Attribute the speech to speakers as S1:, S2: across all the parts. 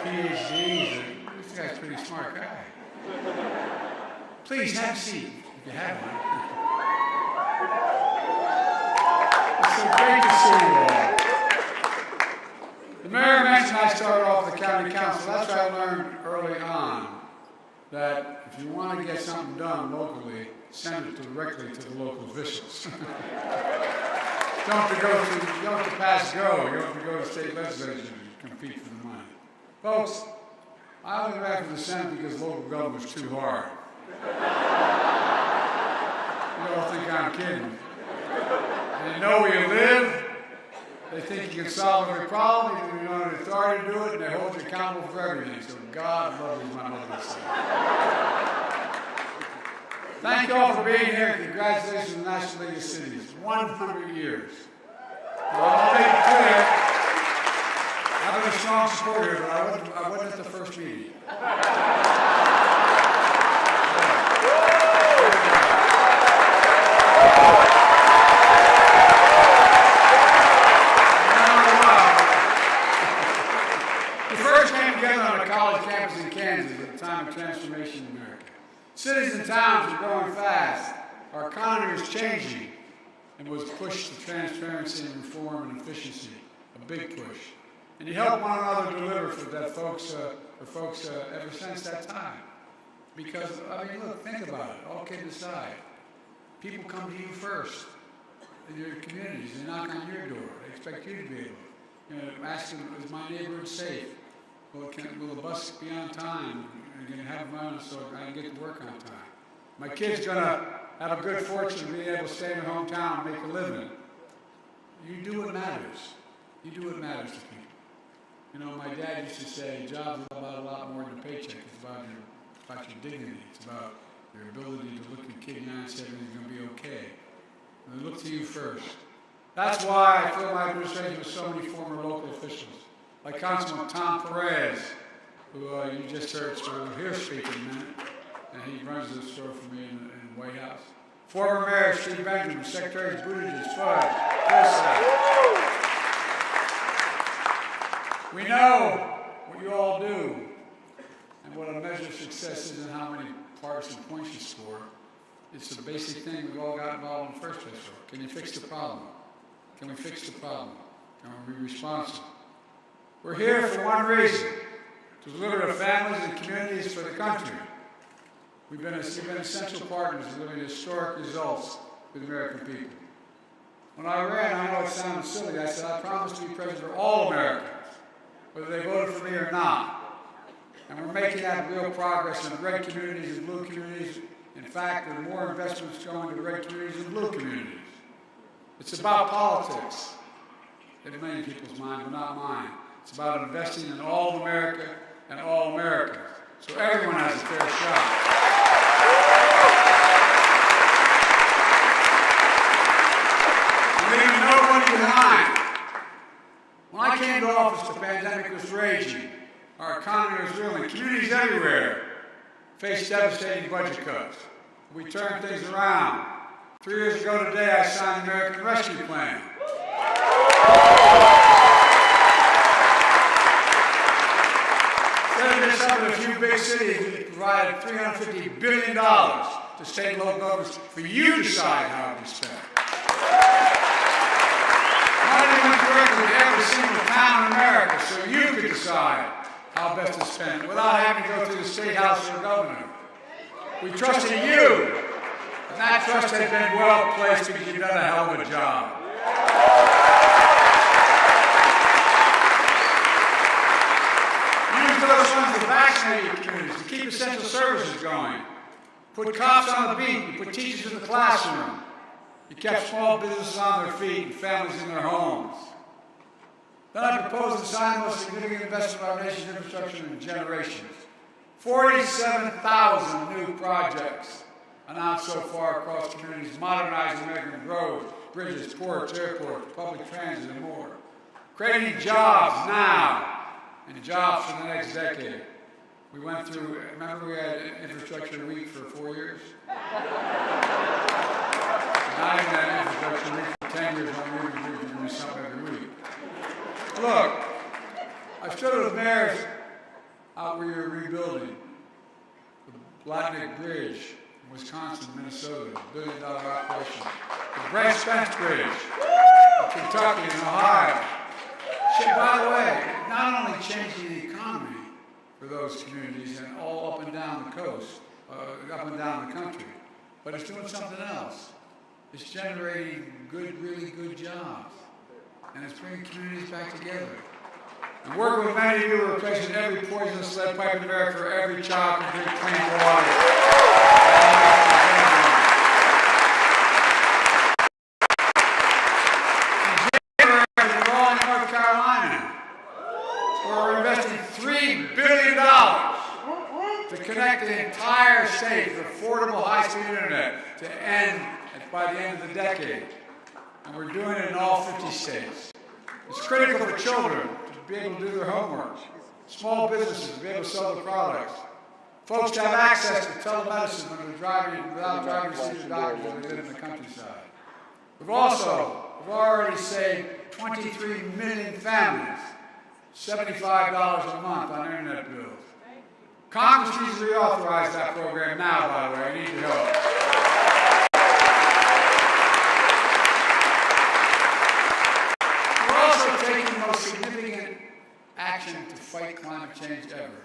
S1: PhDs. This guy's a pretty smart guy. Please have a seat if you have one. It's so great to see you all. The mayor mentioned I started off the county council. That's what I learned early on, that if you want to get something done locally, send it directly to the local officials. You don't have to pass go. You don't have to go to state legislature to compete for the money. Folks, I only ran for the Senate because local government was too hard. You all think I'm kidding. They know where you live. They think you can solve every problem. You know the authority to do it, and they hold you accountable for everything. So God love you, my mother would say. Thank you all for being here. Congratulations to the National League of Cities. 100 years. Well, I'll make it clear, I've been a strong supporter, but I wasn't at the first meeting. We first came together on a college campus in Kansas at the time of transformation in America. Cities and towns are growing fast. Our economy is changing and was pushed to transparency and reform and efficiency, a big push. And you help one another deliver for folks ever since that time. Because, I mean, look, think about it, all kidding aside. People come to you first in your communities. They knock on your door. They expect you to be able to ask them, is my neighborhood safe? Will the bus be on time? I'm going to have them on so I can get to work on time. My kid's going to have a good fortune of being able to stay in their hometown and make a living. You do what matters. You do what matters to people. You know, my dad used to say, jobs is about a lot more than a paycheck. It's about your dignity. It's about your ability to look your kid in the eye and say everything's going to be okay. And they look to you first. That's why I fill my administration with so many former local officials, like Councilman Tom Perez, who you just heard here speak in a minute, and he runs the store for me in the White House. Former Mayor Steve Benjamin, Secretaries Buttigieg, Fudge, we know what you all do and what a measure of success is and how many partisan points you score. It's the basic thing we've all got involved in the first place for. Can you fix the problem? Can we fix the problem? Can we be responsive? We're here for one reason, to deliver to families and communities for the country. We've been essential partners delivering historic results for the American people. When I ran, I know it sounds silly, I said I promised to be president for all Americans, whether they voted for me or not. And we're making that real progress in red communities and blue communities. In fact, there are more investments going to red communities and blue communities. It's about politics in many people's minds, but not mine. It's about investing in all of America and all Americans, so everyone has a fair shot. Leaving nobody behind. When I came to office, the pandemic was raging. Our economy was reeling. Communities everywhere faced devastating budget cuts. We turned things around. 3 years ago today, I signed the American Rescue Plan. Instead of just some of the few big cities, we provided $350 billion to state and local governments for you to decide how to be spent. Money went directly to every single town in America so you could decide how best to spend it without having to go through the state house or the governor. We trusted you, and that trust has been well placed because you've done a hell of a job. Use those funds to vaccinate your communities, to keep essential services going. Put cops on the beat, you put teachers in the classroom. You kept small businesses on their feet and families in their homes. Then I proposed to sign the most significant investment of our nation's infrastructure in generations. 47,000 new projects announced so far across communities, modernizing American roads, bridges, ports, airports, public transit, and more. Creating jobs now and jobs for the next decade. We went through, remember we had infrastructure week for 4 years? Not even that infrastructure week for 10 years, when we were doing something every week. Look, I've stood with mayors out where you're rebuilding. The Blackneck Bridge in Wisconsin, Minnesota, $1 billion operation. The Brent Spence Bridge in Kentucky and Ohio. By the way, not only changing the economy for those communities and all up and down the coast, up and down the country, but it's doing something else. It's generating good, really good jobs. And it's bringing communities back together. And working with many of you, we're replacing every poisonous lead pipe in America for every child can drink clean water. In January, we're all in North Carolina, where we're investing $3 billion to connect the entire state with affordable high-speed internet to end by the end of the decade. And we're doing it in all 50 states. It's critical for children to be able to do their homework, small businesses to be able to sell their products, folks to have access to telemedicine when they're driving without driving to see their doctors when they live in the countryside. We've already saved 23 million families $75 a month on internet bills. Congress needs to reauthorize that program now, by the way. I need your help. Taking the most significant action to fight climate change ever.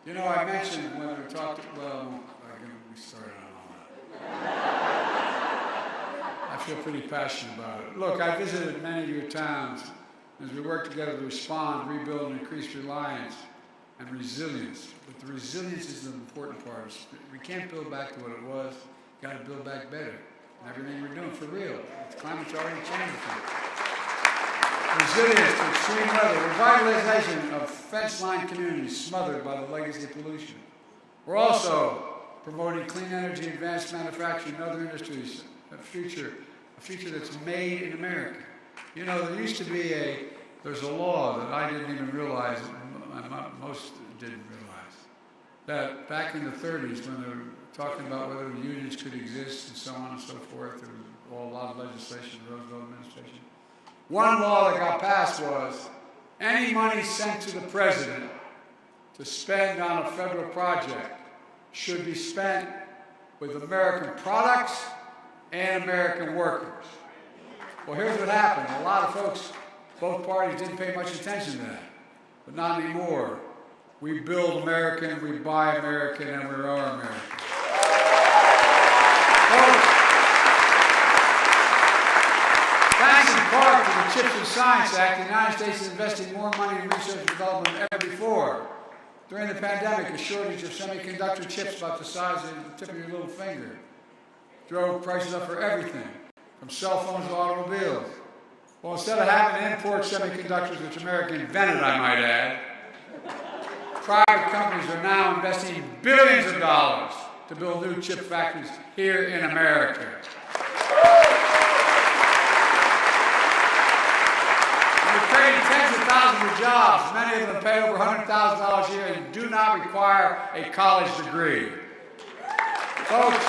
S1: You know, I mentioned when we talked, well, we started on all that. I feel pretty passionate about it. Look, I visited many of your towns as we work together to respond, rebuild, and increase reliance and resilience. But the resilience is the important part. We can't build back to what it was. We've got to build back better. And everything we're doing for real. The climate's already changing. Resilience to extreme weather, revitalization of fence-line communities smothered by the legacy of pollution. We're also promoting clean energy, advanced manufacturing, and other industries, a future that's made in America. You know, there used to be there's a law that I didn't even realize, most didn't realize, that back in the 30s when they were talking about whether the unions could exist and so on and so forth, there was a lot of legislation in the Roosevelt administration. One law that got passed was any money sent to the president to spend on a federal project should be spent with American products and American workers. Well, here's what happened. A lot of folks, both parties didn't pay much attention to that, but not anymore. We build American, we buy American, and we are American. Thanks in part to the CHIPS and Science Act, the United States is investing more money in research and development than ever before. During the pandemic, a shortage of semiconductor chips about the size of the tip of your little finger drove prices up for everything, from cell phones to automobiles. Well, instead of having to import semiconductors, which America invented, I might add, private companies are now investing billions of dollars to build new chip factories here in America. Creating tens of thousands of jobs, many of them pay over $100,000 a year and do not require a college degree. Folks,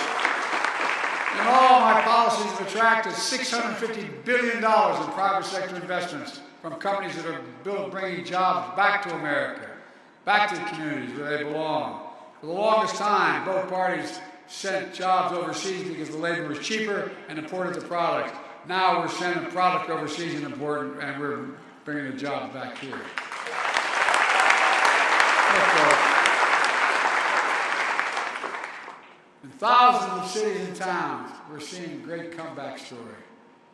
S1: in all, my policies have attracted $650 billion in private sector investments from companies that are bringing jobs back to America, back to the communities where they belong. For the longest time, both parties sent jobs overseas because the labor was cheaper and imported the product. Now we're sending product overseas and we're bringing the jobs back here. In thousands of cities and towns, we're seeing a great comeback story.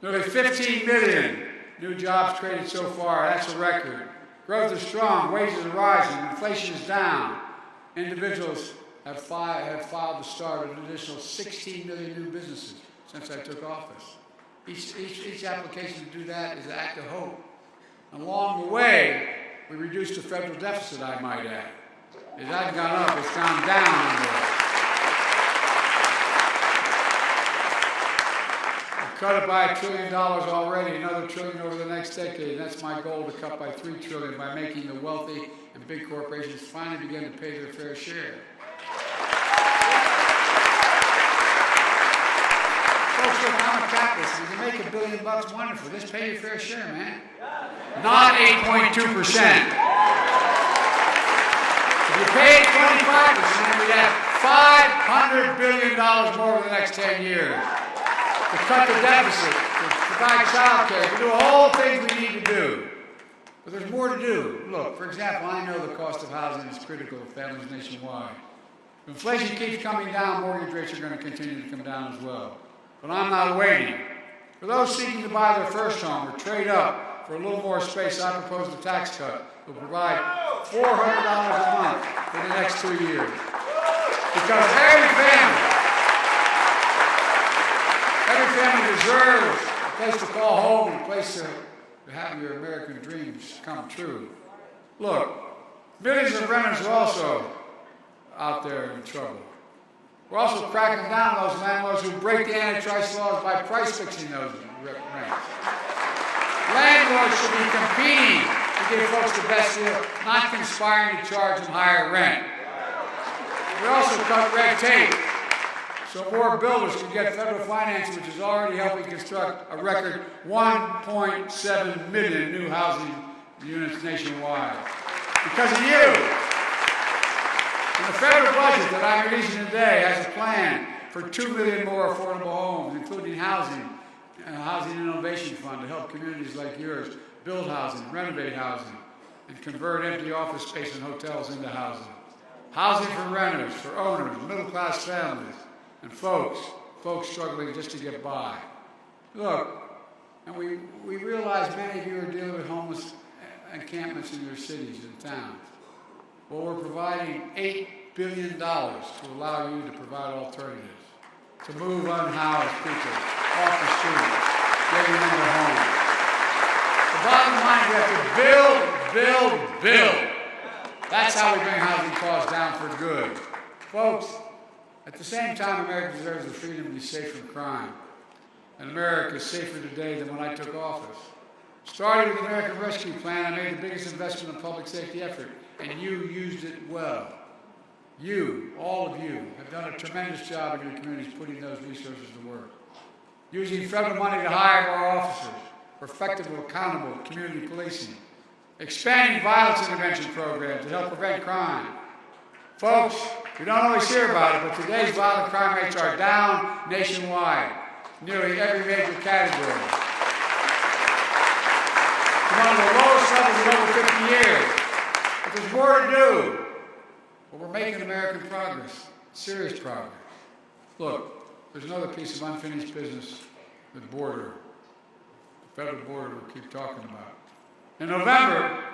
S1: Nearly 15 million new jobs created so far. That's a record. Growth is strong, wages are rising, inflation is down. Individuals have filed to start an additional 16 million new businesses since I took office. Each application to do that is an act of hope. Along the way, we reduced the federal deficit, I might add. It hasn't gone up, it's gone down. We've cut it by $1 trillion already, another $1 trillion over the next decade. That's my goal, to cut by $3 trillion by making the wealthy and big corporations finally begin to pay their fair share. Folks, look, I'm a capitalist. If you make $1 billion, wonderful. Just pay your fair share, man. Not 8.2%. 25%, we'd have $500 billion more over the next 10 years to cut the deficit, to provide child care, to do all the things we need to do. But there's more to do. Look, for example, I know the cost of housing is critical to families nationwide. If inflation keeps coming down, mortgage rates are going to continue to come down as well. But I'm not waiting. For those seeking to buy their first home or trade up for a little more space, I propose a tax cut that will provide $400 a month for the next 2 years. Because every family deserves a place to call home and a place to have your American dreams come true. Look, millions of renters are also out there in trouble. We're also cracking down on those landlords who break the antitrust laws by price fixing those rents. Landlords should be competing to give folks the best deal, not conspiring to charge them higher rent. We also cut red tape so more builders can get federal financing, which is already helping construct a record 1.7 million new housing units nationwide. Because of you. And the federal budget that I'm releasing today has a plan for 2 million more affordable homes, including housing innovation fund to help communities like yours build housing, renovate housing, and convert empty office space and hotels into housing. Housing for renters, for owners, middle-class families, and folks struggling just to get by. Look, and we realize many of you are dealing with homeless encampments in your cities and towns. Well, we're providing $8 billion to allow you to provide alternatives, to move unhoused people off the street, get them into homes. The bottom line, we have to build. That's how we bring housing costs down for good. Folks, at the same time, America deserves the freedom to be safe from crime. And America is safer today than when I took office. Starting with the American Rescue Plan, I made the biggest investment in public safety effort, and you used it well. You, all of you, have done a tremendous job in your communities putting those resources to work. Using federal money to hire more officers for effective and accountable community policing. Expanding violence intervention programs to help prevent crime. Folks, we don't always hear about it, but today's violent crime rates are down nationwide, nearly every major category. One of the lowest levels in over 50 years. But there's more to do. But we're making American progress, serious progress. Look, there's another piece of unfinished business, the border, the federal border we keep talking about. In November,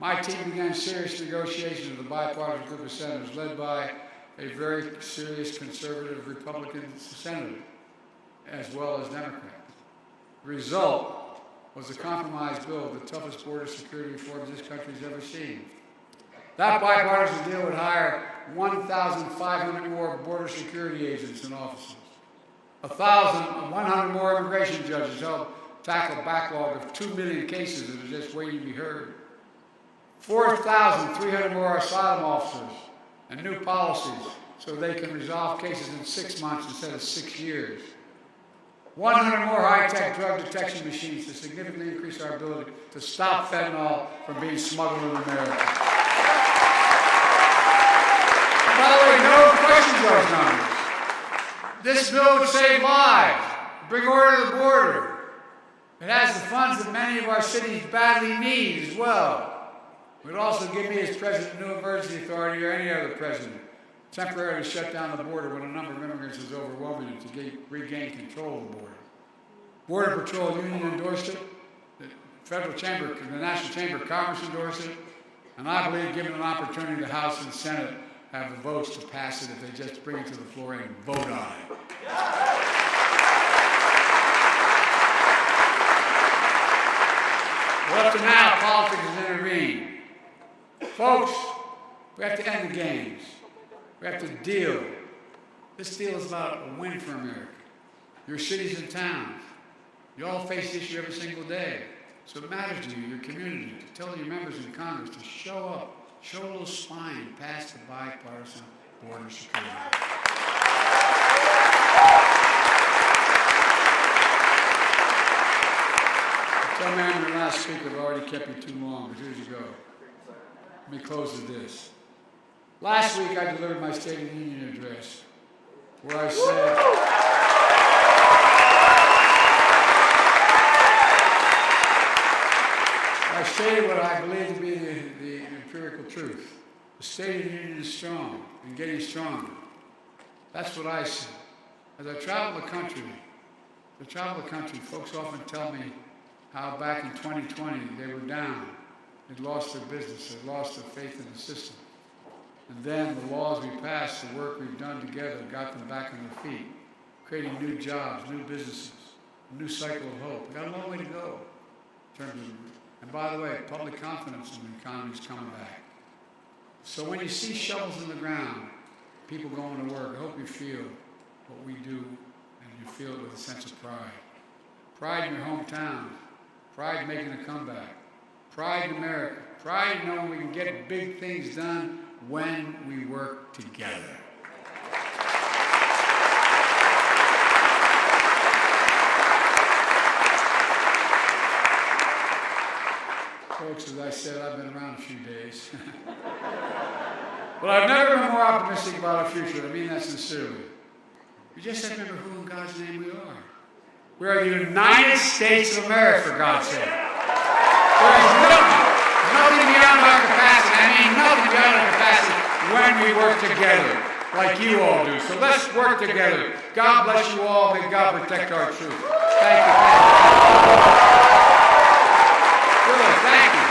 S1: my team began serious negotiations with a bipartisan group of senators led by a very serious conservative Republican senator, as well as Democrat. The result was a compromise bill, the toughest border security reforms this country's ever seen. That bipartisan deal would hire 1,500 more border security agents and officers, 1,100 more immigration judges to help tackle a backlog of 2 million cases that are just waiting to be heard, 4,300 more asylum officers, and new policies so they can resolve cases in 6 months instead of 6 years. 100 more high-tech drug detection machines to significantly increase our ability to stop fentanyl from being smuggled in America. By the way, no question those numbers. This bill would save lives, bring order to the border. It has the funds that many of our cities badly need as well. It would also give me, as president, new emergency authority or any other president, temporarily shut down the border when a number of immigrants is overwhelming it to regain control of the border. Border Patrol Union endorsed it, the Federal Chamber, the National Chamber of Commerce endorsed it, and I believe given an opportunity, the House and Senate have the votes to pass it if they just bring it to the floor and vote on it. Well, up to now, politics has intervened. Folks, we have to end the games. We have to deal. This deal is about a win for America. Your cities and towns. You all face this issue every single day. So it matters to you, your community, to tell your members in Congress to show up, show a little spine, and pass the bipartisan border security. Tell me your last speaker, I've already kept you too long, but here you go. Let me close with this. Last week I delivered my State of the Union address, where I said, I stated what I believe to be the empirical truth. The State of the Union is strong and getting stronger. That's what I said. As I travel the country, folks often tell me how back in 2020 they were down. They'd lost their business, they'd lost their faith in the system. And then the laws we passed, the work we've done together got them back on their feet, creating new jobs, new businesses, a new cycle of hope. We've got a long way to go in terms of, and by the way, public confidence in the economy is coming back. So when you see shovels in the ground, people going to work, I hope you feel what we do, and you feel it with a sense of pride. Pride in your hometown, pride in making a comeback, pride in America, pride in knowing we can get big things done when we work together. Folks, as I said, I've been around a few days. But I've never been more optimistic about our future. I mean that sincerely. We just have to remember who in God's name we are. We are the United States of America, for God's sake. There is nothing beyond our capacity. I mean nothing beyond our capacity when we work together, like you all do. So let's work together. God bless you all. May God protect our truth. Thank you. Good. Thank you.